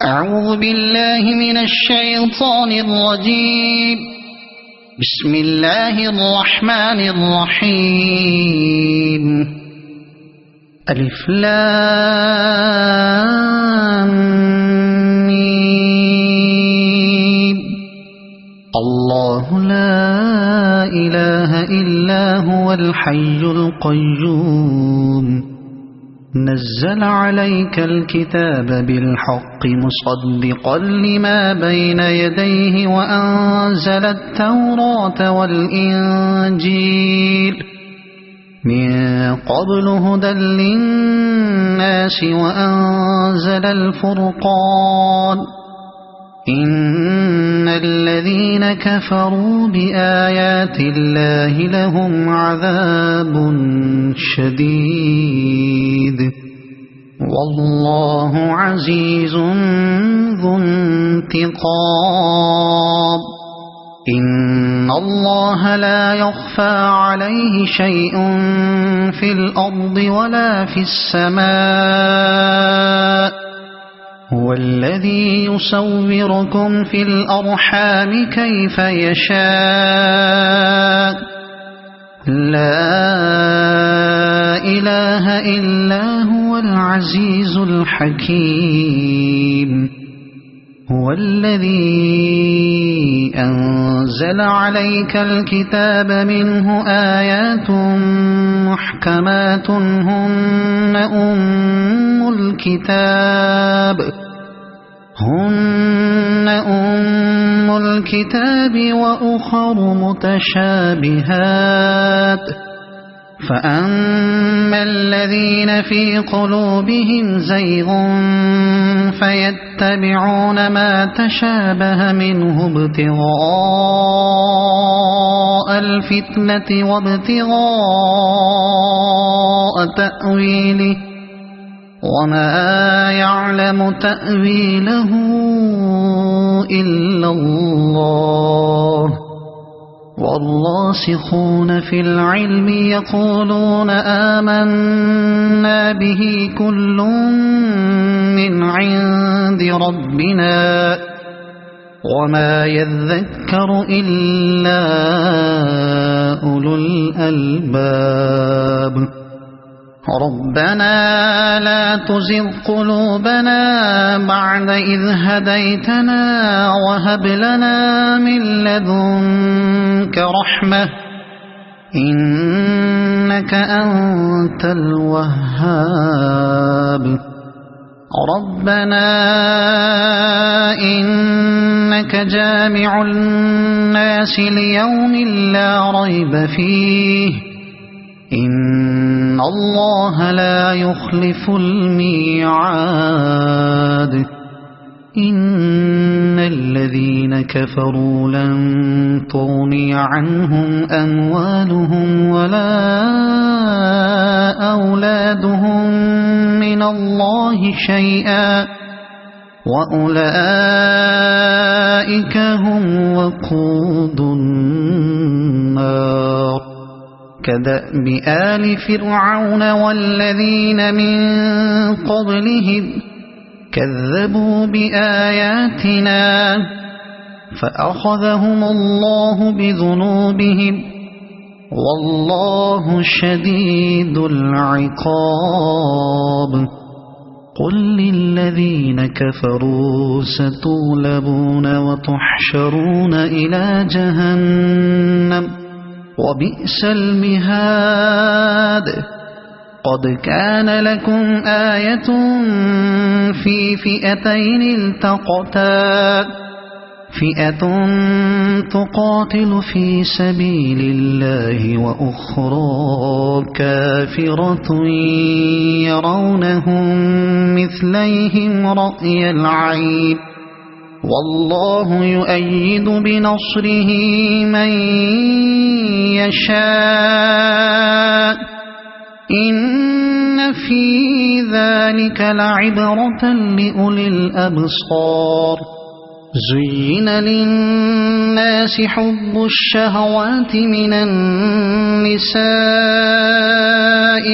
أعوذ بالله من الشيطان الرجيم. بسم الله الرحمن الرحيم. ألف لام ميم. الله لا إله إلا هو الحي القيوم. نزل عليك الكتاب بالحق مصدقا لما بين يديه وأنزل التوراة والإنجيل من قبل هدى للناس وأنزل الفرقان. إن الذين كفروا بآيات الله لهم عذاب شديد والله عزيز ذو انتقام. إن الله لا يخفى عليه شيء في الأرض ولا في السماء. هو الذي يصوركم في الأرحام كيف يشاء. لا إله إلا هو العزيز الحكيم. هو الذي أنزل عليك الكتاب منه آيات محكمات هن أم الكتاب وأخر متشابهات. فأما الذين في قلوبهم زيغ فيتبعون ما تشابه منه ابتغاء الفتنة وابتغاء تأويله وما يعلم تأويله إلا الله. والراسخون في العلم يقولون آمنا به كل من عند ربنا وما يذكر إلا أولو الألباب. ربنا لا تزغ قلوبنا بعد إذ هديتنا وهب لنا من لدنك رحمة إنك أنت الوهاب. ربنا إنك جامع الناس ليوم لا ريب فيه إن الله لا يخلف الميعاد. إن الذين كفروا لن تغني عنهم أموالهم ولا أولادهم من الله شيئا وأولئك هم وقود النار. كدأب آل فرعون والذين من قبلهم كذبوا بآياتنا فأخذهم الله بذنوبهم والله شديد العقاب. قل للذين كفروا ستغلبون وتحشرون إلى جهنم وبئس المهاد. قد كان لكم آية في فئتين التقتا فئة تقاتل في سبيل الله وأخرى كافرة يرونهم مثليهم رأي العين والله يؤيد بنصره من يشاء. إن في ذلك لعبرة لأولي الأبصار. زين للناس حب الشهوات من النساء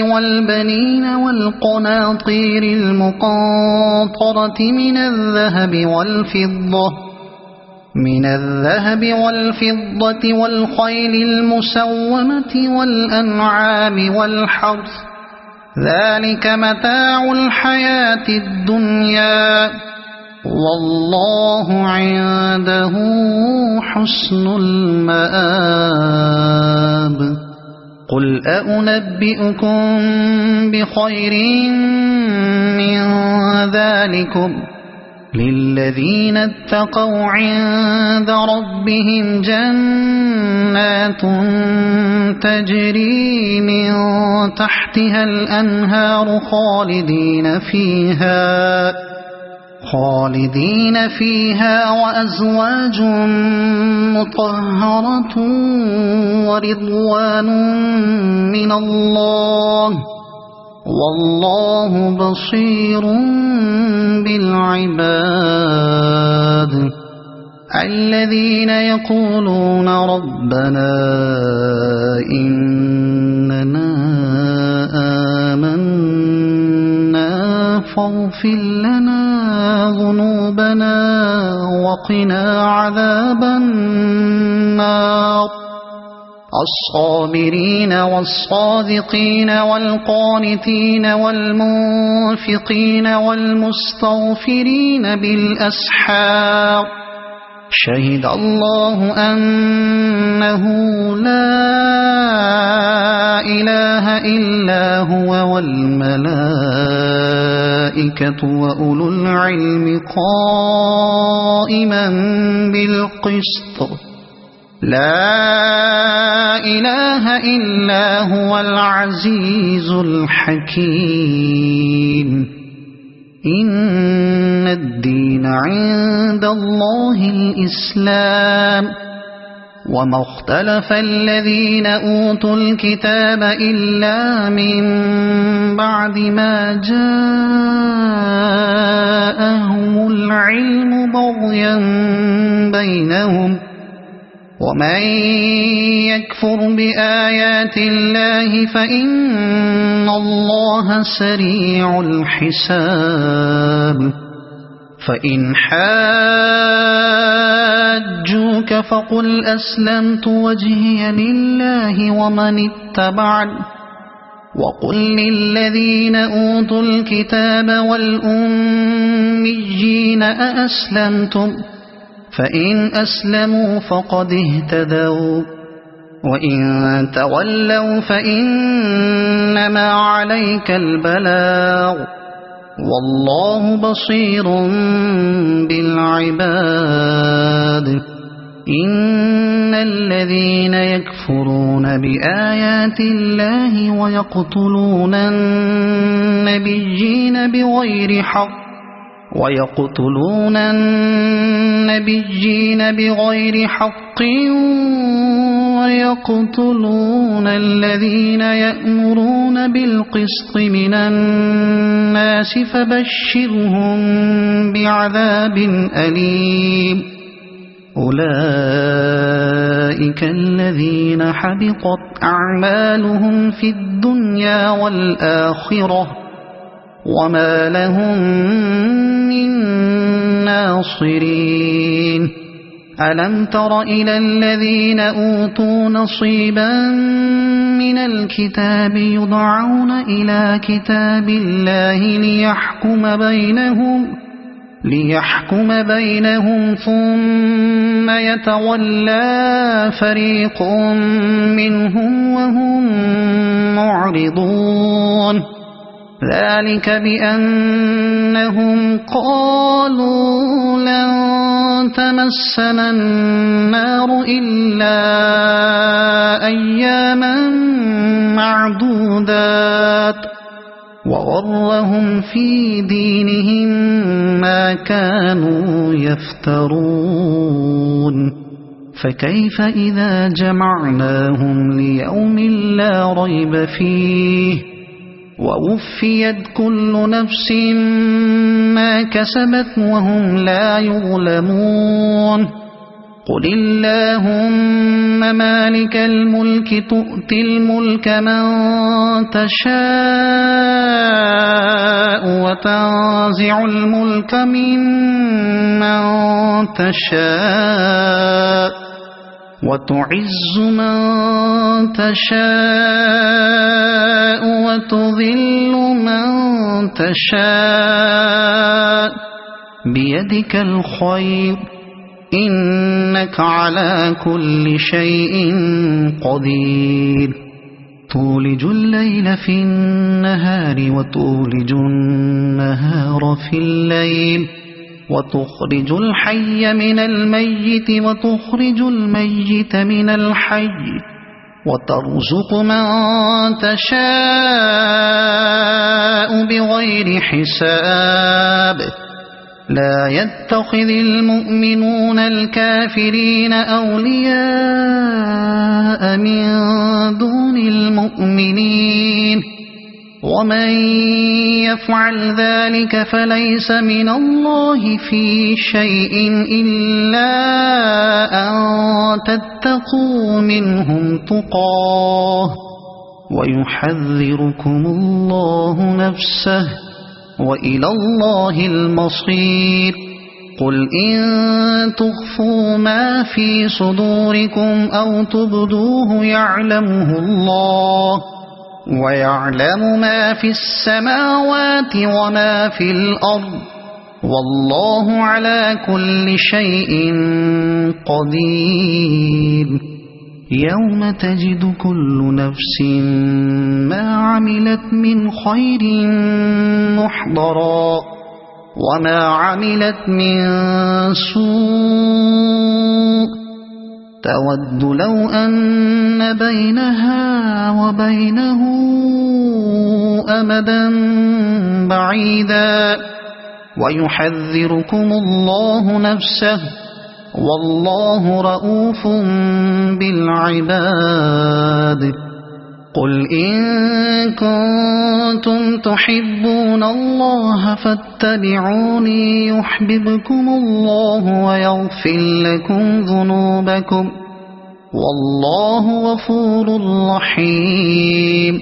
والبنين والقناطير المقنطرة من الذهب والفضة والخيل المسومة والأنعام والحرث ذلك متاع الحياة الدنيا والله عنده حسن المآب قل أنبئكم بخير من ذلكم للذين اتقوا عند ربهم جنات تجري من تحتها الأنهار خالدين فيها وأزواج مطهرة ورضوان من الله والله بصير بالعباد الذين يقولون ربنا إننا آمنا فاغفر لنا ذنوبنا وقنا عذاب النار الصابرين والصادقين والقانتين والمنفقين والمستغفرين بالأسحار شهد الله أنه لا إله إلا هو والملائكة وأولو العلم قائما بالقسط لا إله إلا هو العزيز الحكيم إن الدين عند الله الإسلام وما اختلف الذين أوتوا الكتاب إلا من بعد ما جاءهم العلم بغيا بينهم ومن يكفر بآيات الله فإن الله سريع الحساب فإن حاجوك فقل أسلمت وجهي لله ومن اتبعني وقل للذين أوتوا الكتاب والأميين أأسلمتم فإن أسلموا فقد اهتدوا وإن تولوا فإنما عليك البلاغ والله بصير بالعباد إن الذين يكفرون بآيات الله ويقتلون النبيين بغير حق ويقتلون الذين يأمرون بالقسط من الناس فبشرهم بعذاب أليم أولئك الذين حبطت أعمالهم في الدنيا والآخرة وما لهم من ناصرين ألم تر إلى الذين أوتوا نصيبا من الكتاب يدعون إلى كتاب الله ليحكم بينهم ثم يتولى فريق منهم وهم معرضون ذلك بأنهم قالوا لن تمسنا النار إلا أياما معدودات وغرهم في دينهم ما كانوا يفترون فكيف إذا جمعناهم ليوم لا ريب فيه ووفيت كل نفس ما كسبت وهم لا يظلمون قل اللهم مالك الملك تؤتي الملك من تشاء وتنزع الملك ممن تشاء وتعز من تشاء وتذل من تشاء بيدك الخير إنك على كل شيء قدير تولج الليل في النهار وتولج النهار في الليل وتخرج الحي من الميت وتخرج الميت من الحي وترزق من تشاء بغير حساب لا يتخذ المؤمنون الكافرين أولياء من دون المؤمنين ومن يفعل ذلك فليس من الله في شيء إلا أن تتقوا منهم تقاه ويحذركم الله نفسه وإلى الله المصير قل إن تخفوا ما في صدوركم أو تبدوه يعلمه الله ويعلم ما في السماوات وما في الأرض والله على كل شيء قدير يوم تجد كل نفس ما عملت من خير محضرا وما عملت من سوء تود لو أن بينها وبينه أمدا بعيدا ويحذركم الله نفسه والله رؤوف بالعباد قل إن كنتم تحبون الله فاتبعوني يحببكم الله ويغفر لكم ذنوبكم والله غفور رحيم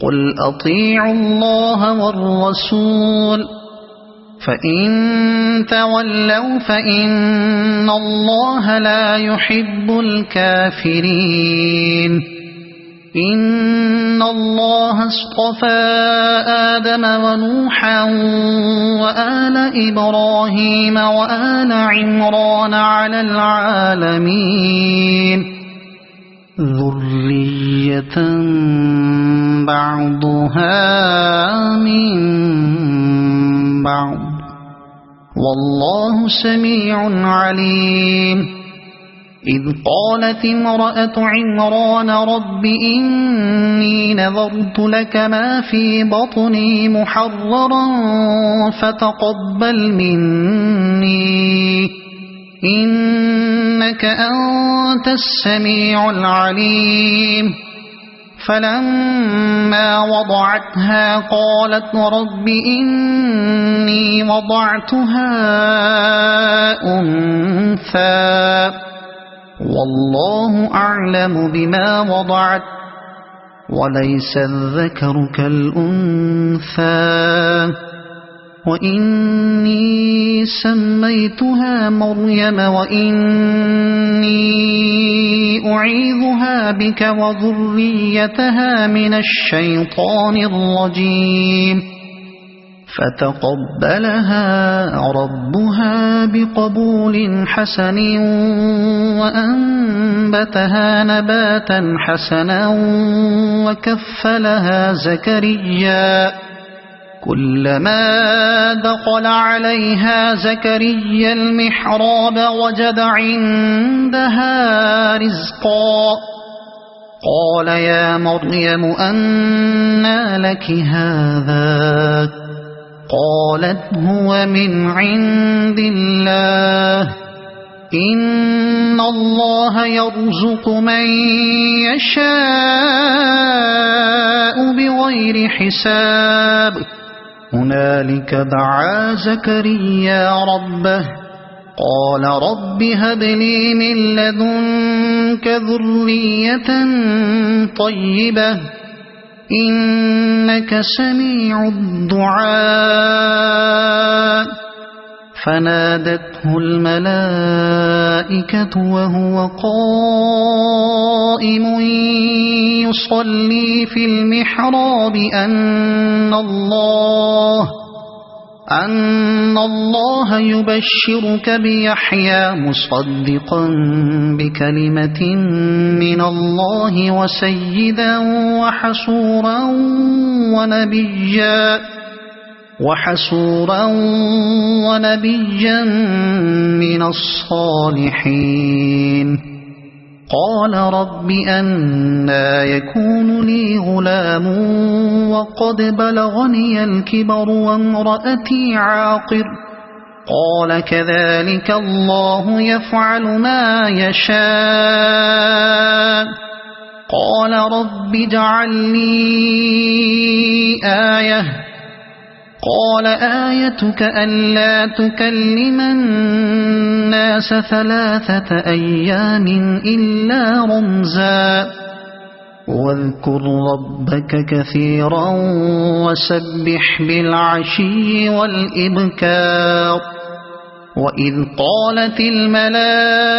قل أطيعوا الله والرسول فإن تولوا فإن الله لا يحب الكافرين إن الله اصطفى آدم ونوحا وآل إبراهيم وآل عمران على العالمين ذرية بعضها من بعض والله سميع عليم إذ قالت امرأة عمران رب إني نذرت لك ما في بطني محررا فتقبل مني إنك أنت السميع العليم فلما وضعتها قالت رب إني وضعتها أنثى والله أعلم بما وضعت وليس الذكر كالأنثى وإني سميتها مريم وإني أعيذها بك وذريتها من الشيطان الرجيم فتقبلها ربها بقبول حسن وأنبتها نباتا حسنا وكفلها زكريا كلما دخل عليها زكريا المحراب وجد عندها رزقا قال يا مريم أنى لك هذا قالت هو من عند الله إن الله يرزق من يشاء بغير حساب هنالك دعا زكريا ربه قال رب هب لي من لدنك ذرية طيبة إنك سميع الدعاء فنادته الملائكة وهو قائم يصلي في المحراب أن الله يبشرك بيحيى مصدقا بكلمة من الله وسيدا وحسورا ونبيا من الصالحين قال رب أنى يكون لي غلام وقد بلغني الكبر وامرأتي عاقر قال كذلك الله يفعل ما يشاء قال رب اجعل لي آية قال آيتك ألا تكلم الناس 3 أيام إلا رمزا واذكر ربك كثيرا وسبح بالعشي والإبكار وإذ قالت الملائكة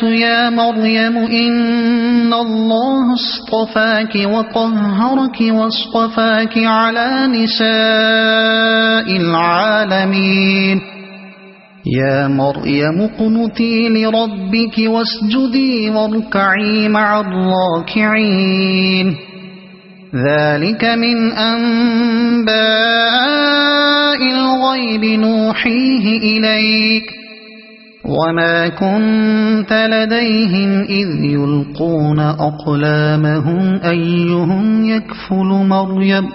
يا مريم إن الله اصطفاك وطهرك واصطفاك على نساء العالمين يا مريم اقنتي لربك واسجدي واركعي مع الراكعين ذلك من أنباء الغيب نوحيه إليك وما كنت لديهم إذ يلقون أقلامهم أيهم يكفل مريم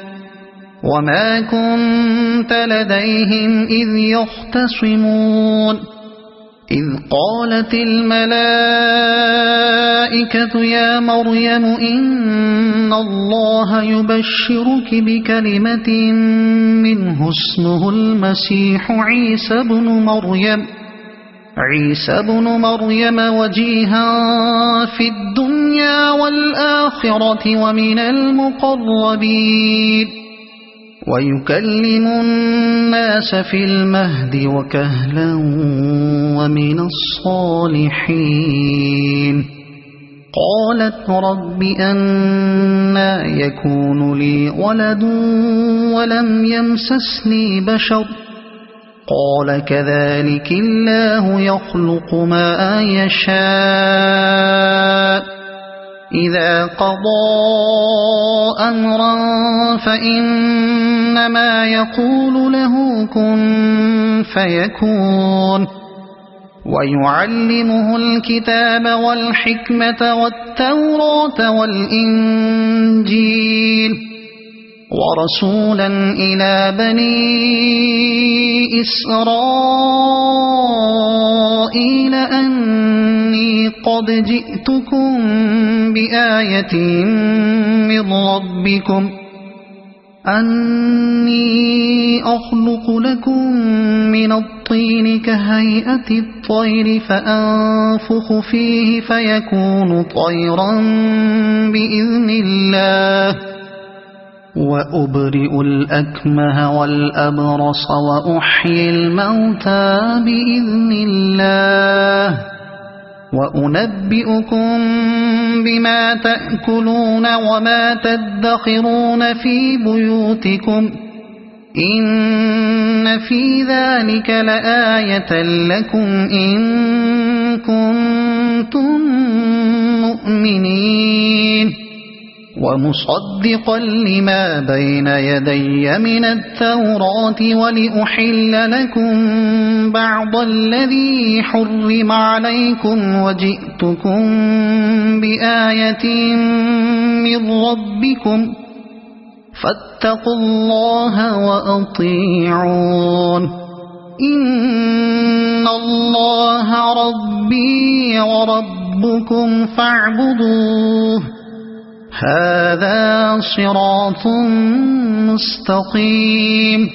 وما كنت لديهم إذ يختصمون إذ قالت الملائكة يا مريم إن الله يبشرك بكلمة منه اسمه المسيح عيسى بن مريم وجيها في الدنيا والآخرة ومن المقربين ويكلم الناس في المهد وكهلا ومن الصالحين قالت رب أنى يكون لي ولد ولم يمسسني بشر قال كذلك الله يخلق ما يشاء إذا قضى أمرا فإنما يقول له كن فيكون ويعلمه الكتاب والحكمة والتوراة والإنجيل ورسولا إلى بني إسرائيل أني قد جئتكم بآية من ربكم أني أخلق لكم من الطين كهيئة الطير فأنفخ فيه فيكون طيرا بإذن الله وأبرئ الأكمه والأبرص وأحيي الموتى بإذن الله وأنبئكم بما تأكلون وما تدخرون في بيوتكم إن في ذلك لآية لكم إن كنتم مؤمنين ومصدقا لما بين يدي من التوراة ولأحل لكم بعض الذي حرم عليكم وجئتكم بآية من ربكم فاتقوا الله وأطيعون إن الله ربي وربكم فاعبدوه هذا صراط مستقيم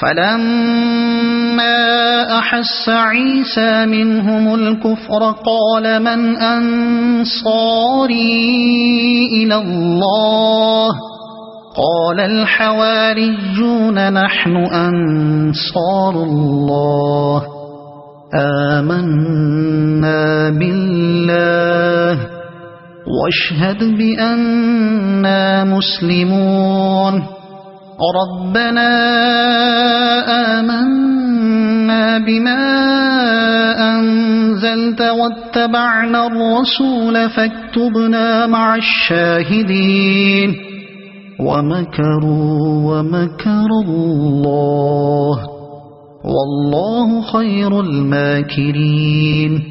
فلما أحس عيسى منهم الكفر قال من أنصاري إلى الله قال الحواريون نحن أنصار الله آمنا بالله واشهد بأننا مسلمون ربنا آمنا بما أنزلت واتبعنا الرسول فاكتبنا مع الشاهدين ومكروا ومكر الله والله خير الماكرين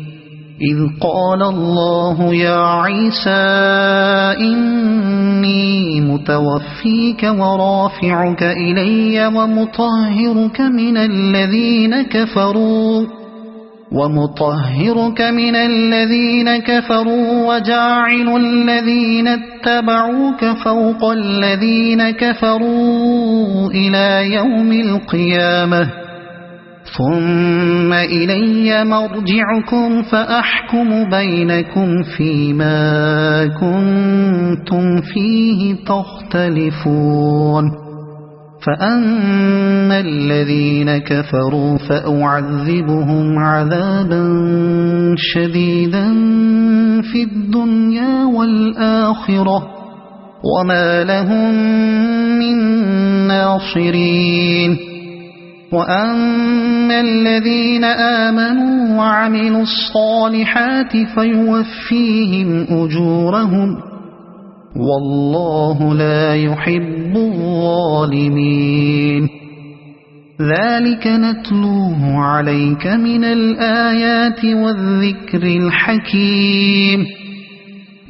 إذ قال الله يا عيسى إني متوفيك ورافعك إلي ومطهرك من الذين كفروا وجاعل الذين اتبعوك فوق الذين كفروا إلى يوم القيامة ثم إلي مرجعكم فأحكم بينكم فيما كنتم فيه تختلفون فأما الذين كفروا فأعذبهم عذابا شديدا في الدنيا والآخرة وما لهم من ناصرين وأما الذين آمنوا وعملوا الصالحات فيوفيهم أجورهم والله لا يحب الظالمين ذلك نتلوه عليك من الآيات والذكر الحكيم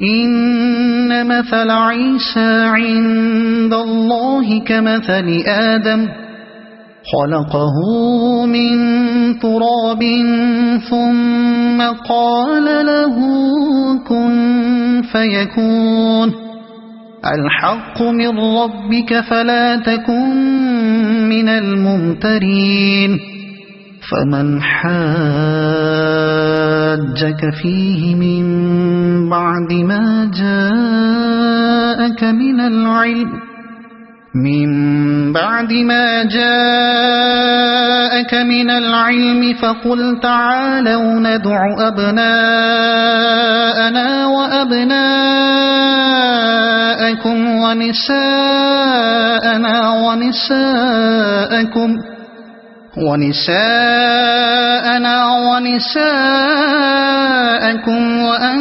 إن مثل عيسى عند الله كمثل آدم خلقه من تراب ثم قال له كن فيكون الحق من ربك فلا تكن من الممترين فمن حاجك فيه من بعد ما جاءك من العلم فقل تعالوا ندع أبناءنا وأبناءكم ونساءنا ونساءكم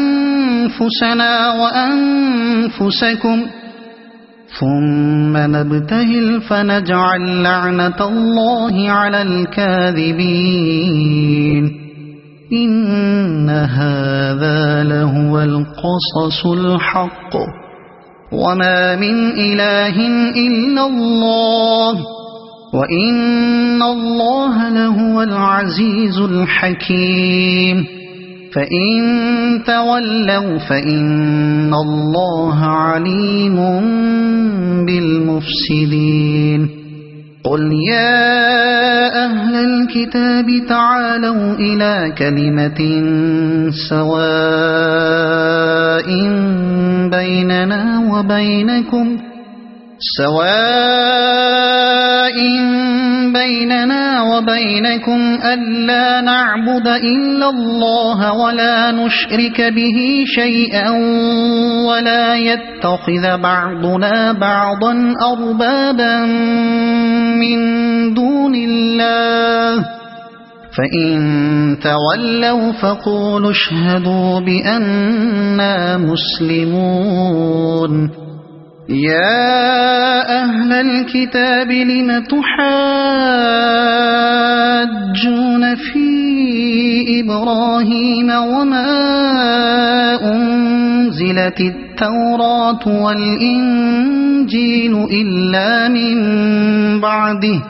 وأنفسنا وأنفسكم ثم نبتهل فنجعل لعنة الله على الكاذبين إن هذا لهو القصص الحق وما من إله إلا الله وإن الله لهو العزيز الحكيم فإن تولوا فإن الله عليم بالمفسدين قل يا أهل الكتاب تعالوا إلى كلمة سواء بيننا وبينكم ألا نعبد إلا الله ولا نشرك به شيئا ولا يتخذ بعضنا بعضا أربابا من دون الله فإن تولوا فقولوا اشهدوا بأننا مسلمون يا أهل الكتاب لم تحاجون في إبراهيم وما أنزلت التوراة والإنجيل إلا من بعده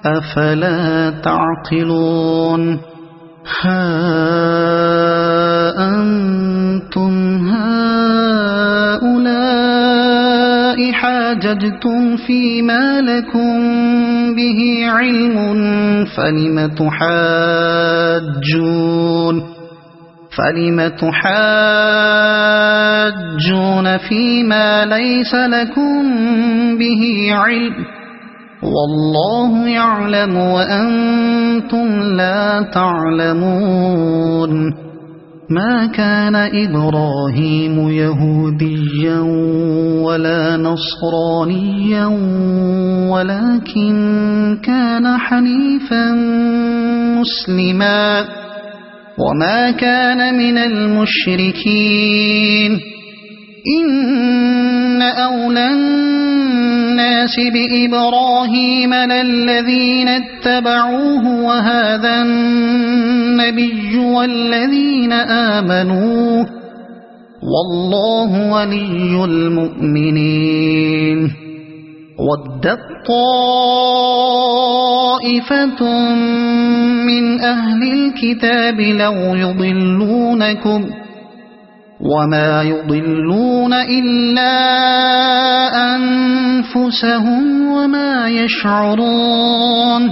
أفلا تعقلون ها أنتم هؤلاء حاججتم فيما لكم به علم فلم تحاجون فيما ليس لكم به علم والله يعلم وأنتم لا تعلمون ما كان إبراهيم يهوديا ولا نصرانيا ولكن كان حنيفا مسلما وما كان من المشركين إن أولى الناس بإبراهيم للذين اتبعوه وهذا النبي والذين آمنوا والله ولي المؤمنين ودت طائفة من أهل الكتاب لو يضلونكم وما يضلون إلا أنفسهم وما يشعرون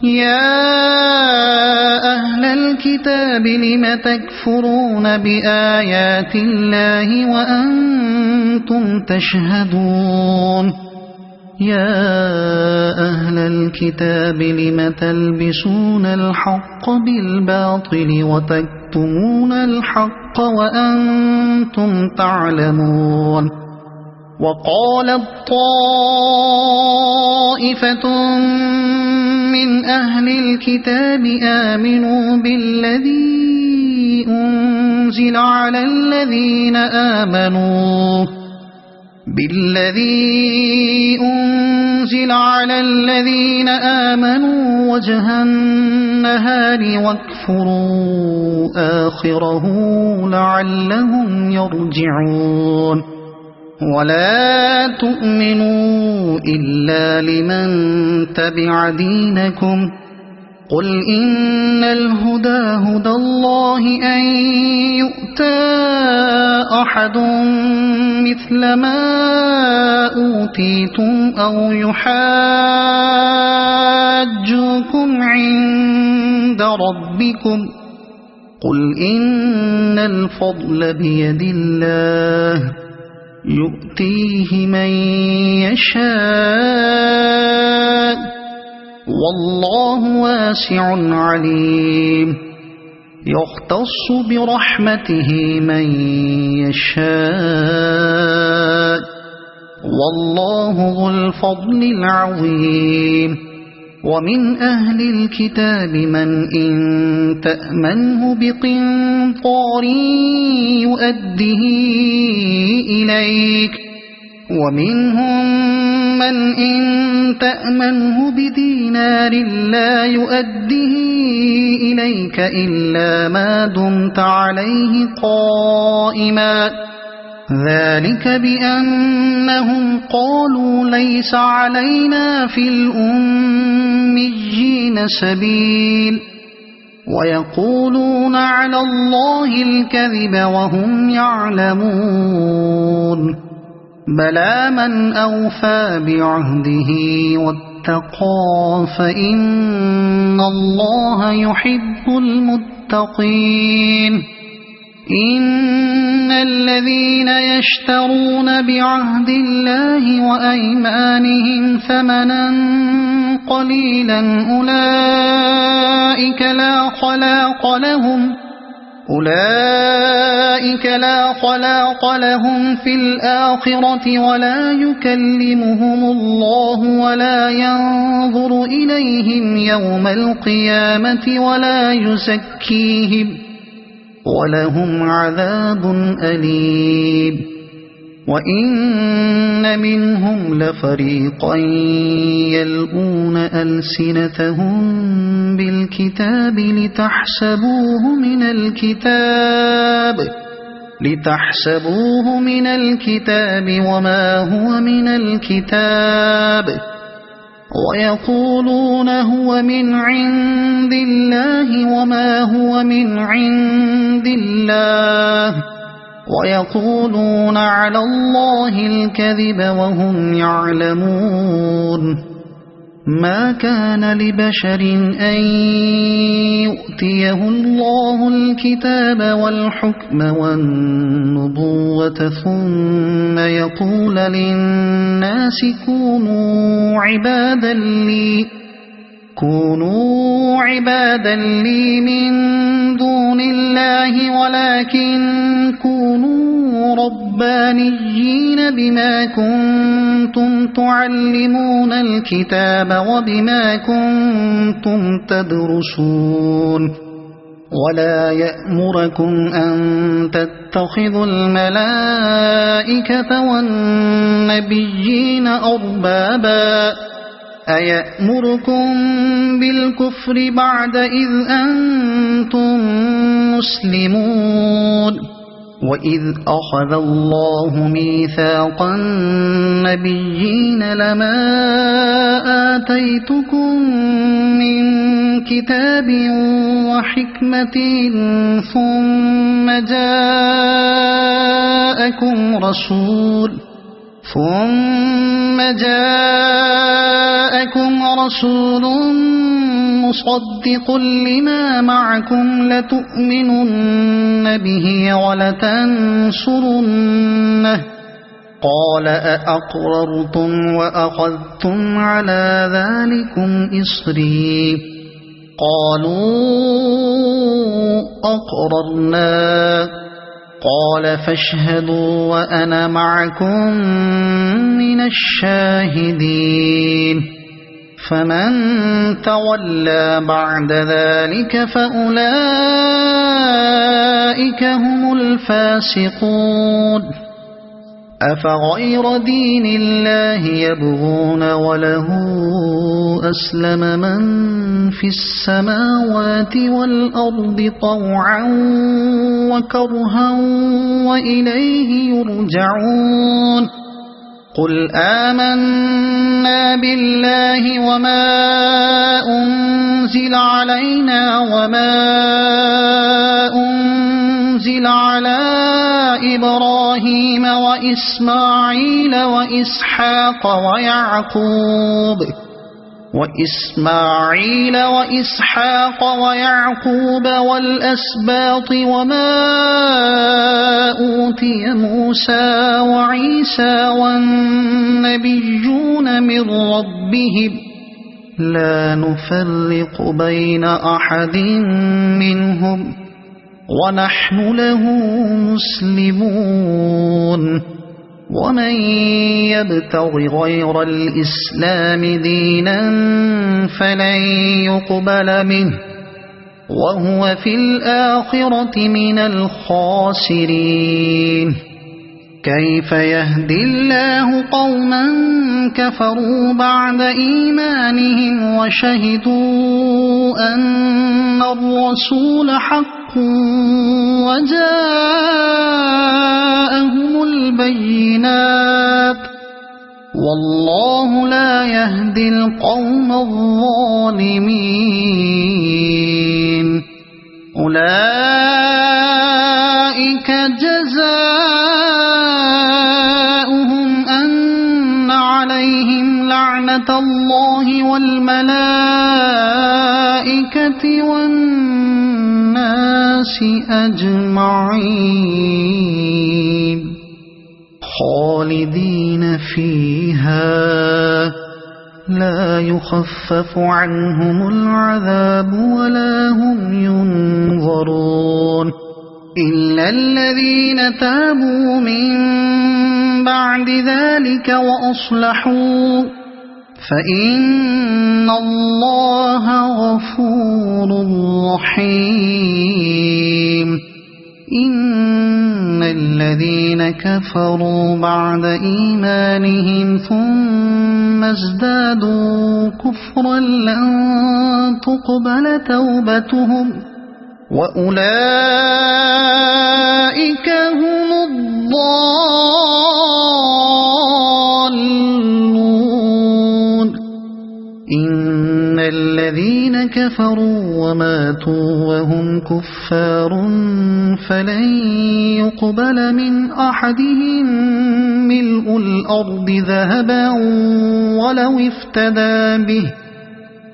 يا أهل الكتاب لم تكفرون بآيات الله وأنتم تشهدون يا أهل الكتاب لم تلبسون الحق بالباطل وتكتمون الحق وأنتم تعلمون وقالت طائفة من أهل الكتاب آمنوا بالذي أنزل على الذين آمنوا وجه النهار واكفروا آخره لعلهم يرجعون ولا تؤمنوا إلا لمن تبع دينكم قل إن الهدى هدى الله أن يؤتى أحد مثل ما أوتيتم أو يحاجوكم عند ربكم قل إن الفضل بيد الله يؤتيه من يشاء والله واسع عليم يختص برحمته من يشاء والله ذو الفضل العظيم ومن أهل الكتاب من إن تأمنه بقنطار يؤده إليك ومنهم من إن تأمنه بدينار لا يؤده إليك إلا ما دمت عليه قائما ذلك بأنهم قالوا ليس علينا في الأميين سبيل ويقولون على الله الكذب وهم يعلمون بلى من أوفى بعهده واتقى فإن الله يحب المتقين إن الذين يشترون بعهد الله وأيمانهم ثمنا قليلا أولئك لا خلاق لهم في الآخرة ولا يكلمهم الله ولا ينظر إليهم يوم القيامة ولا يزكيهم ولهم عذاب أليم وإن منهم لفريقا يلقون ألسنتهم بالكتاب لتحسبوه من الكتاب وما هو من الكتاب ويقولون هو من عند الله وما هو من عند الله ويقولون على الله الكذب وهم يعلمون ما كان لبشر أن يؤتيه الله الكتاب والحكم والنبوة ثم يقول للناس كونوا عبادا لي من دون الله ولكن كونوا ربانيين بما كنتم تعلمون الكتاب وبما كنتم تدرسون ولا يأمركم أن تتخذوا الملائكة والنبيين أربابا أيأمركم بالكفر بعد إذ أنتم مسلمون وإذ أخذ الله ميثاق النبيين لما آتيتكم من كتاب وحكمة ثم جاءكم رسول مصدق لما معكم لتؤمنن به ولتنصرنه قال أأقررتم وأخذتم على ذلكم إصري قالوا أقررنا قال فاشهدوا وأنا معكم من الشاهدين فمن تولى بعد ذلك فأولئك هم الفاسقون أفغير دين الله يبغون وله أسلم من في السماوات والأرض طوعا وكرها وإليه يرجعون قل آمنا بالله وما أنزل علينا وما أنزل على إبراهيم وإسماعيل وإسحاق ويعقوب والأسباط وما أوتي موسى وعيسى والنبيون من ربهم لا نفرق بين أحد منهم ونحن له مسلمون ومن يبتغ غير الإسلام دينا فلن يقبل منه وهو في الآخرة من الخاسرين كيف يهدي الله قوما كفروا بعد إيمانهم وشهدوا أن الرسول حق وجاءهم البينات والله لا يهدي القوم الظالمين أولئك جزاؤهم أن عليهم لعنة الله والملائكة والناس أجمعين خالدين فيها لا يخفف عنهم العذاب ولا هم ينظرون إلا الذين تابوا من بعد ذلك وأصلحوا فإن الله غفور رحيم إن الذين كفروا بعد إيمانهم ثم ازدادوا كفرا لن تقبل توبتهم وأولئك هم الضالون إن الذين كفروا وماتوا وهم كفار فلن يقبل من أحدهم ملء الأرض ذهبا ولو افتدى به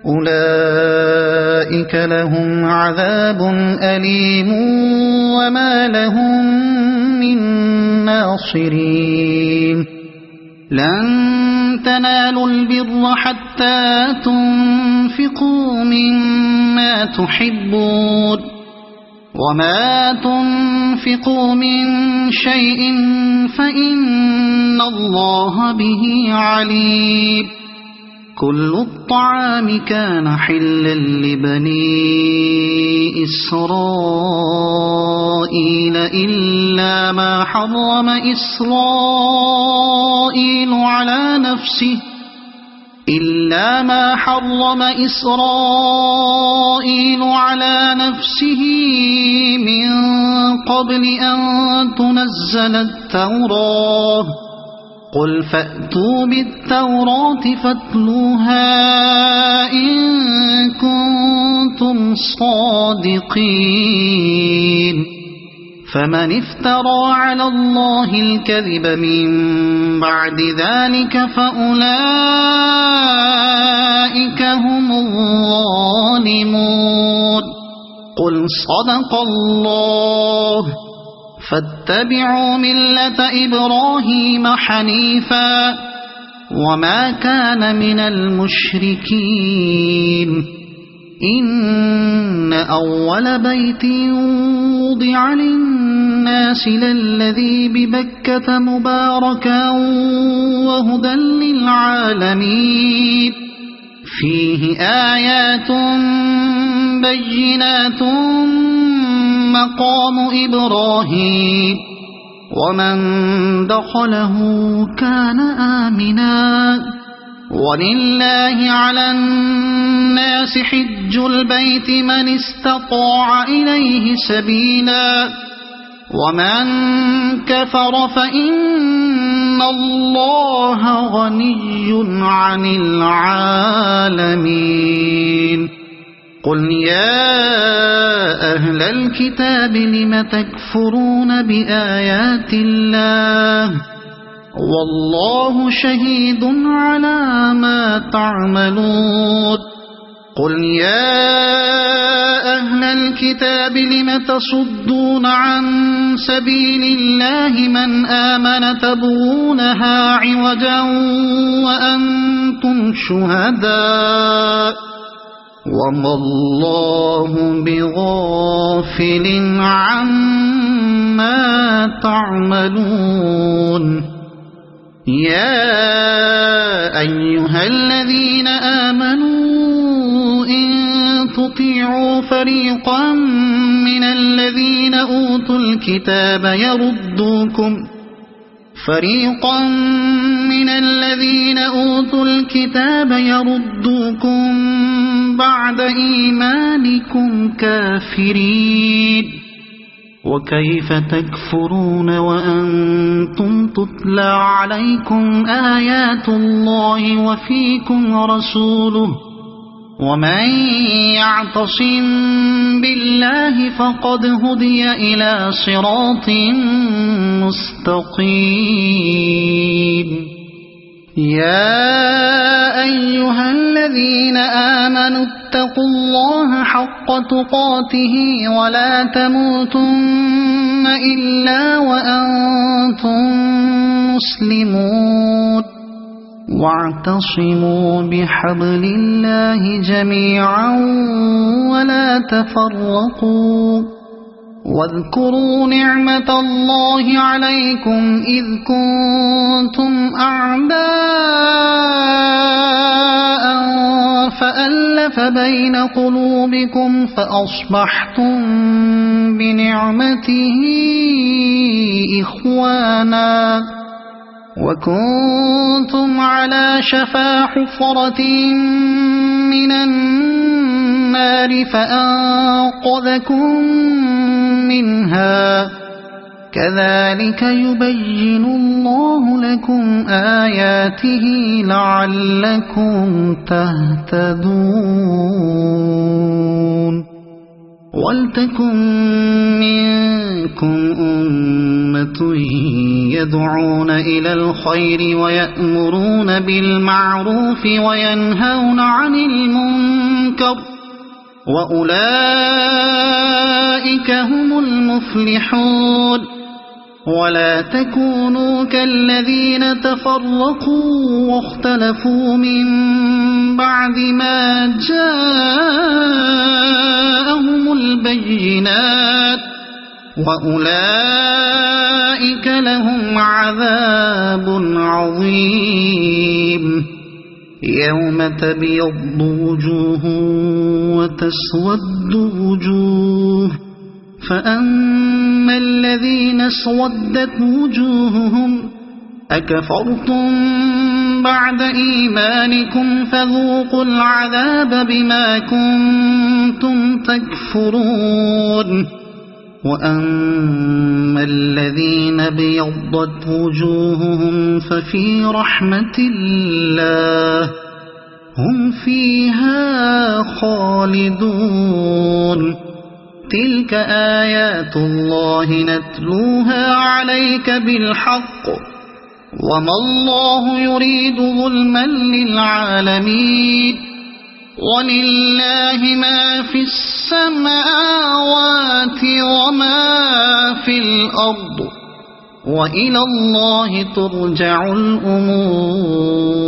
أولئك لهم عذاب أليم وما لهم من ناصرين لن تنالوا البر حتى تنفقوا مما تحبون وما تنفقوا من شيء فإن الله به عليم كل الطعام كان حلا لبني إسرائيل إلا ما حرم إسرائيل على نفسه من قبل أن تنزل التوراة قل فأتوا بالتوراة فاتلوها إن كنتم صادقين فمن افترى على الله الكذب من بعد ذلك فأولئك هم الظالمون قل صدق الله فاتبعوا ملة إبراهيم حنيفا وما كان من المشركين إن أول بيت وضع للناس للذي ببكة مباركا وهدى للعالمين فيه آيات بينات مقام إبراهيم ومن دخله كان آمنا ولله على الناس حج البيت من استطاع إليه سبيلا ومن كفر فإن الله غني عن العالمين قل يا أهل الكتاب لم تكفرون بآيات الله والله شهيد على ما تعملون قل يا أهل الكتاب لم تصدون عن سبيل الله من آمن تبغونها عوجا وأنتم شهداء وما الله بغافل عما تعملون يا أيها الذين آمنوا إن تطيعوا فريقا من الذين أوتوا الكتاب يردوكم بعد إيمانكم كافرين وكيف تكفرون وأنتم تتلى عليكم آيات الله وفيكم رسوله ومن يعتصم بالله فقد هدي إلى صراط مستقيم يا أيها الذين آمنوا اتقوا الله حق تقاته ولا تموتن إلا وأنتم مسلمون واعتصموا بحبل الله جميعا ولا تفرقوا واذكروا نعمة الله عليكم إذ كنتم أعداء فألف بين قلوبكم فأصبحتم بنعمته إخوانا وكنتم على شفا حفرة من النار فأنقذكم منها كذلك يبين الله لكم آياته لعلكم تهتدون ولتكن منكم أمة يدعون إلى الخير ويأمرون بالمعروف وينهون عن المنكر وأولئك هم المفلحون ولا تكونوا كالذين تفرقوا واختلفوا من بعد ما جاءهم البينات وأولئك لهم عذاب عظيم يوم تبيض وجوه وتسود وجوه فأما الذين اسودت وجوههم أكفرتم بعد إيمانكم فذوقوا العذاب بما كنتم تكفرون وأما الذين بيضت وجوههم ففي رحمة الله هم فيها خالدون تلك آيات الله نتلوها عليك بالحق وما الله يريد ظلما للعالمين ولله ما في السماوات وما في الأرض وإلى الله ترجع الأمور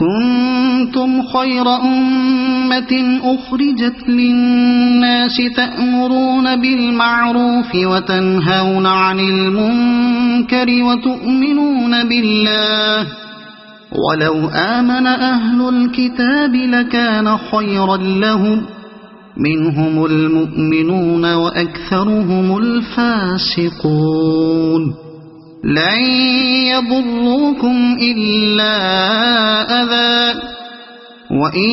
كنتم خير أمة أخرجت للناس تأمرون بالمعروف وتنهون عن المنكر وتؤمنون بالله ولو آمن أهل الكتاب لكان خيرا لهم منهم المؤمنون وأكثرهم الفاسقون لن يضروكم إلا أذى وإن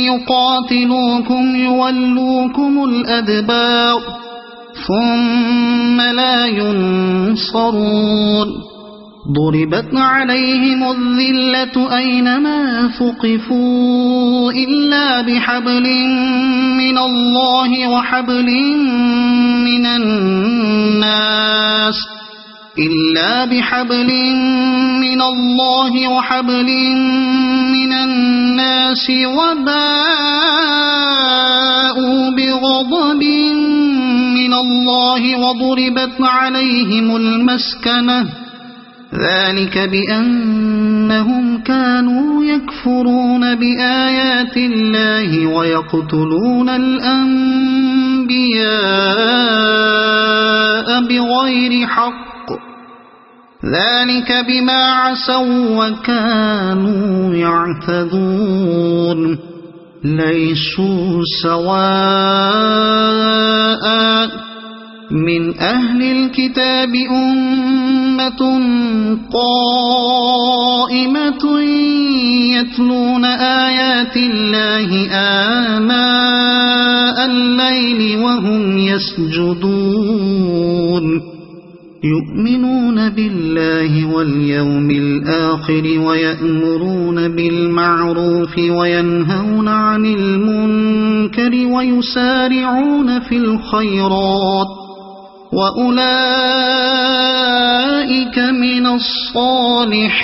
يقاتلوكم يولوكم الأدبار ثم لا ينصرون ضربت عليهم الذلة أينما ثقفوا إلا بحبل من الله وحبل من الناس وباءوا بغضب من الله وضربت عليهم المسكنة ذلك بأنهم كانوا يكفرون بآيات الله ويقتلون الأنبياء بغير حق ذلك بما عصوا وكانوا يعتدون ليسوا سواء من أهل الكتاب أمة قائمة يتلون آيات الله آناء الليل وهم يسجدون يؤمنون بالله واليوم الآخر ويأمرون بالمعروف وينهون عن المنكر ويسارعون في الخيرات وأولئك من الصالحين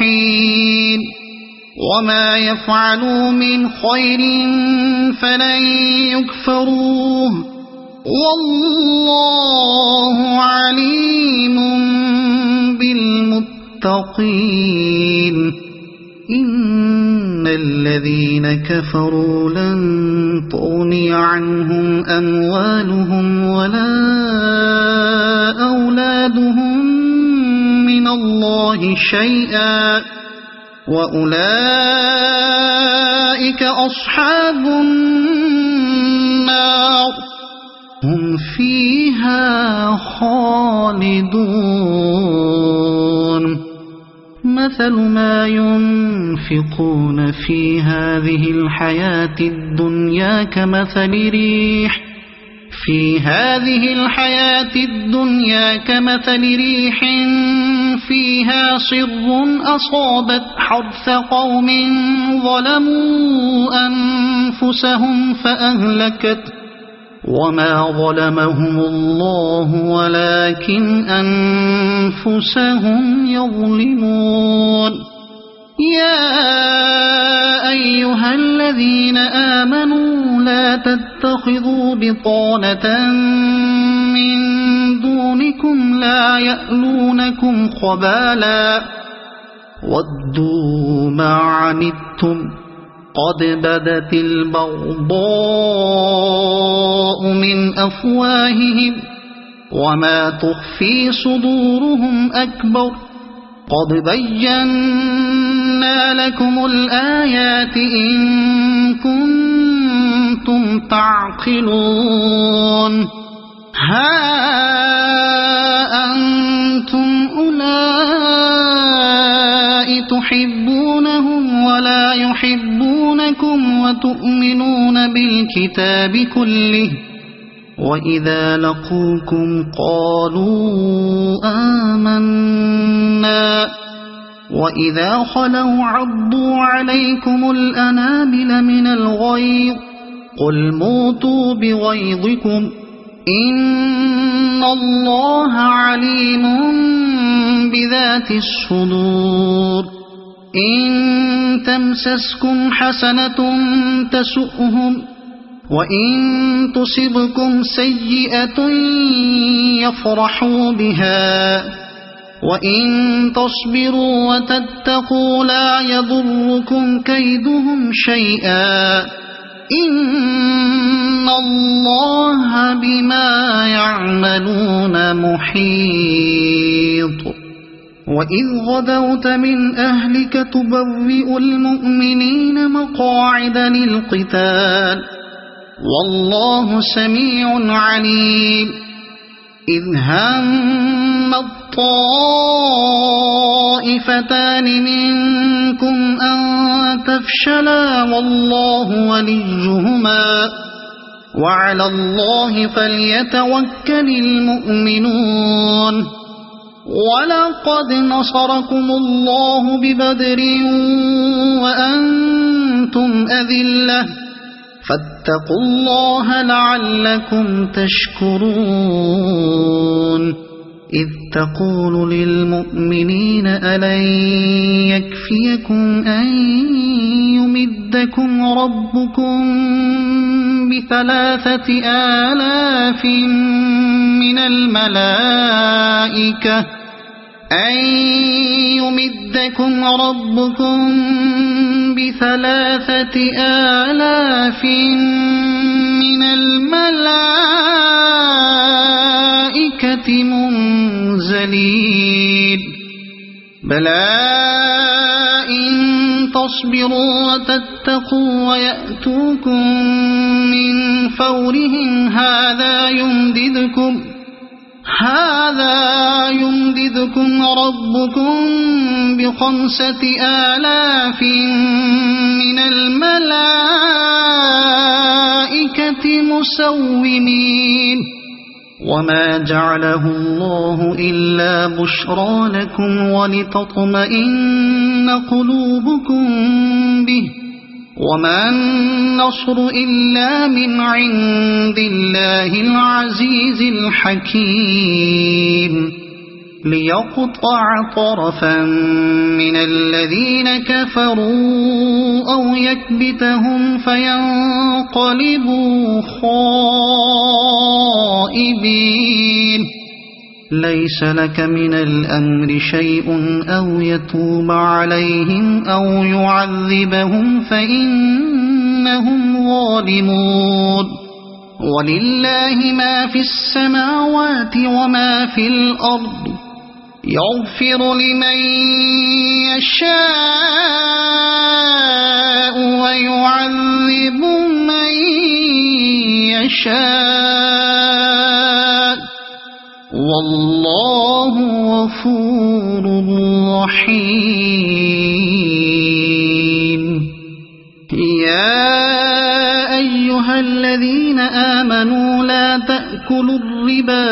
وما يفعلوا من خير فلن يكفروه والله عليم بالمتقين إن الذين كفروا لن تغني عنهم أموالهم ولا أولادهم من الله شيئا وأولئك أصحاب النار هم فيها خالدون مثل ما ينفقون في هذه الحياة الدنيا كمثل ريح في هذه الحياة الدنيا كمثل ريح فيها صر أصابت حرث قوم ظلموا أنفسهم فأهلكت وما ظلمهم الله ولكن أنفسهم يظلمون يا أيها الذين آمنوا لا تتخذوا بطانة من دونكم لا يألونكم خبالا ودوا ما عنتم قد بدت البغضاء من أفواههم وما تخفي صدورهم أكبر قد بينا لكم الآيات إن كنتم تعقلون ها أنتم أولئك تحبونهم ولا يحبونكم وتؤمنون بالكتاب كله وإذا لقوكم قالوا آمنا وإذا خلوا عضوا عليكم الأنامل من الغيظ قل موتوا بغيظكم إن الله عليم بذات الصدور إن تمسسكم حسنة تسؤهم وإن تصبكم سيئة يفرحوا بها وإن تصبروا وتتقوا لا يضركم كيدهم شيئا إن الله بما يعملون محيط وإذ غدوت من أهلك تبوئ المؤمنين مقاعد للقتال والله سميع عليم إذ هم الطائفتان منكم أن تفشلا والله وليهما وعلى الله فليتوكل المؤمنون ولقد نصركم الله ببدر وأنتم أذلة فاتقوا الله لعلكم تشكرون إذ تقول للمؤمنين ألن يكفيكم أن يمدكم ربكم ب3,000 من الملائكة أن يمدكم ربكم ب3,000 من الملائكة منزلين بلى إن تصبروا وتتقوا ويأتوكم من فورهم هذا يمددكم ربكم ب5,000 من الملائكة مسومين وما جعله الله إلا بشرى لكم ولتطمئن قلوبكم به وما النصر إلا من عند الله العزيز الحكيم ليقطع طرفا من الذين كفروا أو يكبتهم فينقلبوا خائبين ليس لك من الأمر شيء أو يتوب عليهم أو يعذبهم فإنهم ظالمون ولله ما في السماوات وما في الأرض يغفر لمن يشاء ويعذب من يشاء والله غفور رحيم يا أيها الذين آمنوا لا تأتوا تأكلوا الربا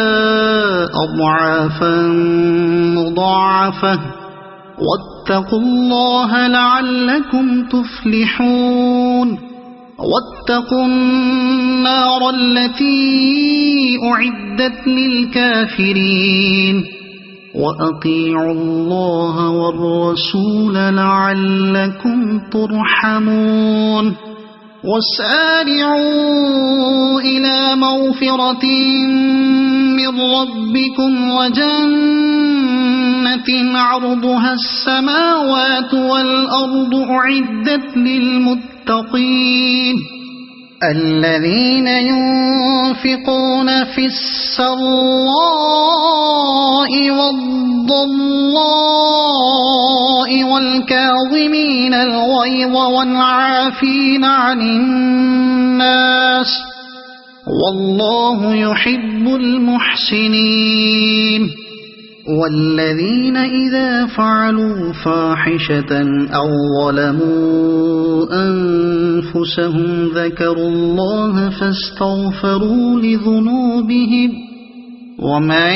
أضعافا مضاعفة واتقوا الله لعلكم تفلحون واتقوا النار التي أعدت للكافرين وأطيعوا الله والرسول لعلكم ترحمون وسارعوا إلى مغفرة من ربكم وجنة عرضها السماوات والأرض أعدت للمتقين الذين ينفقون في السراء والضراء والكاظمين الغيظ والعافين عن الناس والله يحب المحسنين والذين إذا فعلوا فاحشة أو ظلموا أنفسهم ذكروا الله فاستغفروا لذنوبهم ومن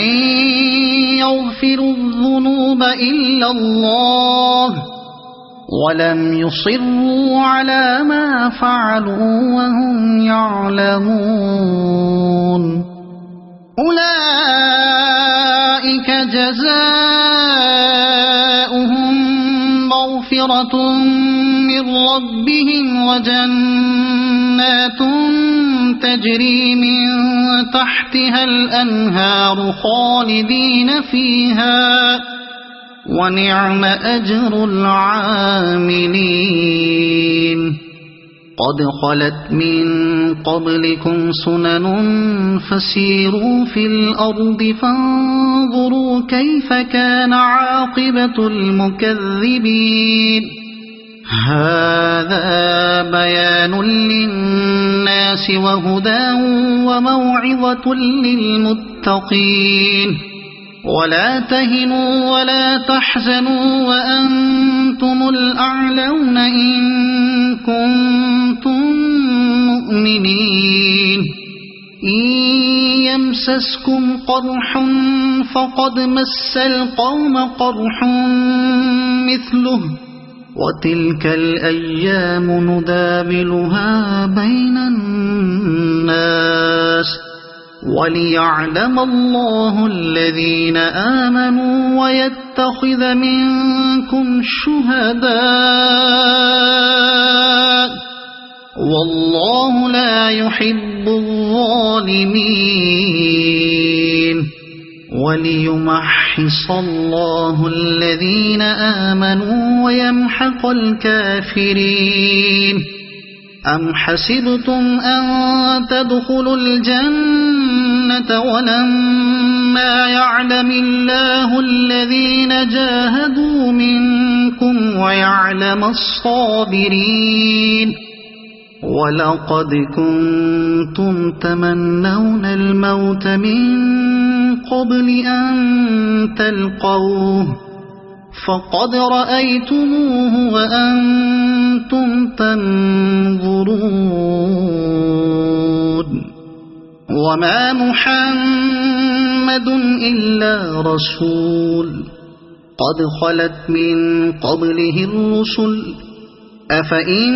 يغفر الذنوب إلا الله ولم يصروا على ما فعلوا وهم يعلمون أولئك جزاؤهم مغفرة من ربهم وجنات تجري من تحتها الأنهار خالدين فيها ونعم أجر العاملين قد خلت من قبلكم سنن فسيروا في الأرض فانظروا كيف كان عاقبة المكذبين هذا بيان للناس وهدى وموعظة للمتقين ولا تهنوا ولا تحزنوا وأنتم الأعلون إن كنتم مؤمنين إن يمسسكم قرح فقد مس القوم قرح مثله وتلك الأيام نداولها بين الناس وليعلم الله الذين آمنوا ويتخذ منكم شهداء والله لا يحب الظالمين وليمحص الله الذين آمنوا ويمحق الكافرين أم حسبتم أن تدخلوا الجنة ولما يعلم الله الذين جاهدوا منكم ويعلم الصابرين ولقد كنتم تمنون الموت من قبل أن تلقوه فقد رأيتموه وأنتم تنظرون وما محمد إلا رسول قد خلت من قبله الرسل أفإن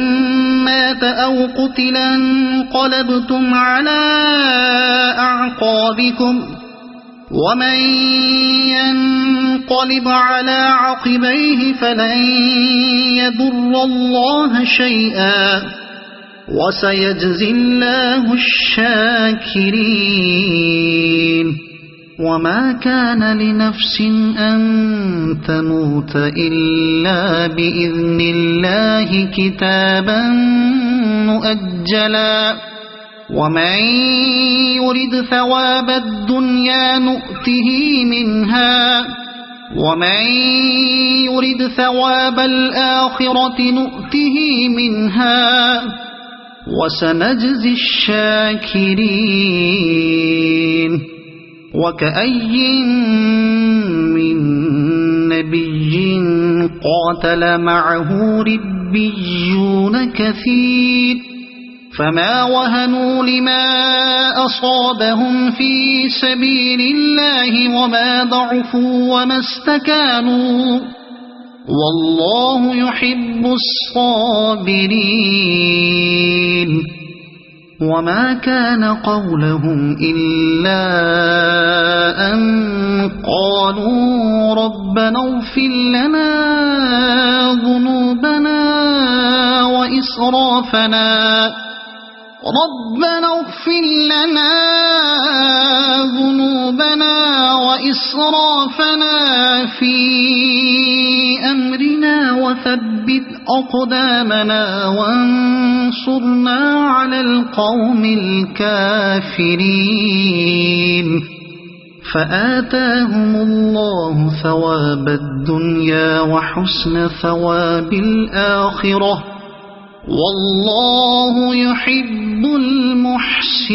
مات أو قتلا انقلبتم على أعقابكم ومن ينقلب على عقبيه فلن يضر الله شيئا وسيجزي الله الشاكرين وما كان لنفس أن تموت إلا بإذن الله كتابا مؤجلا ومن يرد ثواب الدنيا نؤته منها ومن يرد ثواب الآخرة نؤته منها وسنجزي الشاكرين وكأي من نبي قاتل معه ربيون كثير فما وهنوا لما أصابهم في سبيل الله وما ضعفوا وما استكانوا والله يحب الصابرين وما كان قولهم إلا أن قالوا ربنا اغفر لنا ذنوبنا وإسرافنا في أمرنا وثبت أقدامنا وانصرنا على القوم الكافرين فآتاهم الله ثواب الدنيا وحسن ثواب الآخرة والله يحب المحسنين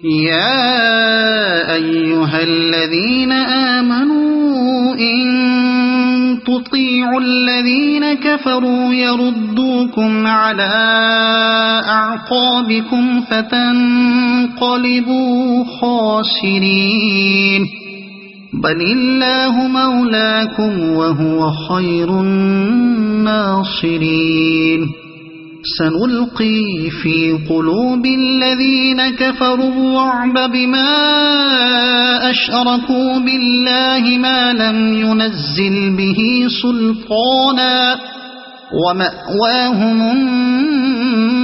يا أيها الذين آمنوا إن تطيعوا الذين كفروا يردوكم على أعقابكم فتنقلبوا خاسرين بل الله مولاكم وهو خير الناصرين سنلقي في قلوب الذين كفروا الرعب بما أشركوا بالله ما لم ينزل به سلطانا ومأواهم النار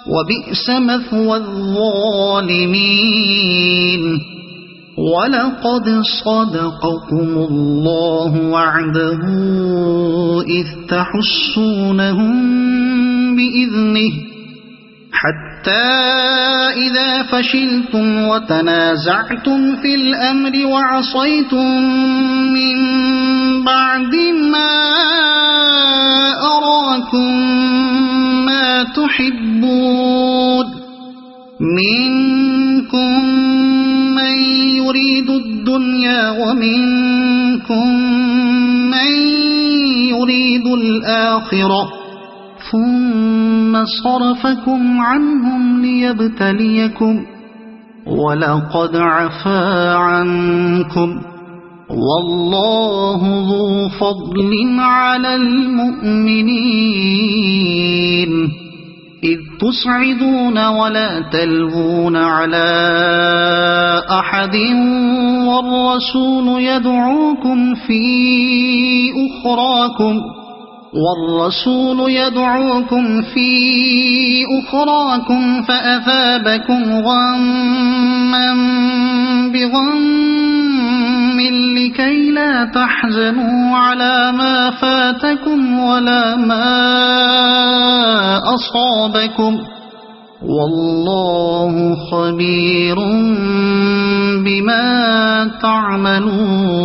وبئس مثوى الظالمين ولقد صدقكم الله وعده إذ تحسونهم بإذنه حتى إذا فشلتم وتنازعتم في الأمر وعصيتم من بعد ما أراكم ما تحبون منكم من يريد الدنيا ومنكم من يريد الآخرة ثم صرفكم عنهم ليبتليكم ولقد عفا عنكم والله ذو فضل على المؤمنين إذ تصعدون ولا تلوون على أحد والرسول يدعوكم في أخراكم فأثابكم غما بغم لكي لا تحزنوا على ما فاتكم ولا ما أصابكم والله خبير بما تعملون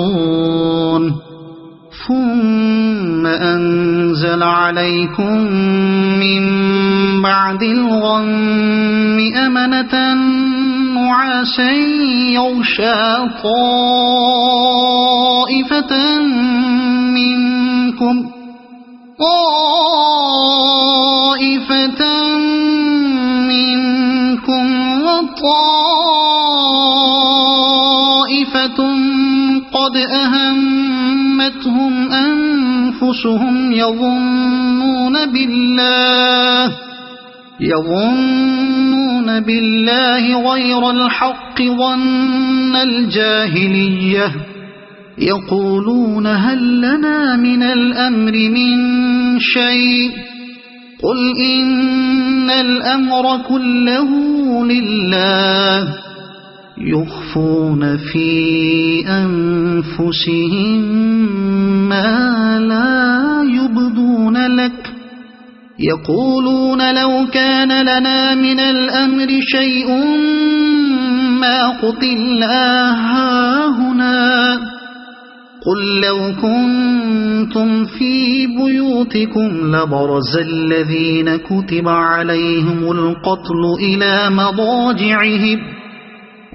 ثم أنزل عليكم من بعد الغم أمنة نعاسا يغشى طائفة منكم وطائفة قد أهمتهم أنفسهم يظنون بالله غير الحق ظن الجاهلية يقولون هل لنا من الأمر من شيء قل إن الأمر كله لله يخفون في أنفسهم ما لا يبدون لك يقولون لو كان لنا من الأمر شيء ما قتلنا هاهنا قل لو كنتم في بيوتكم لبرز الذين كتب عليهم القتل إلى مضاجعهم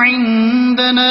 عندنا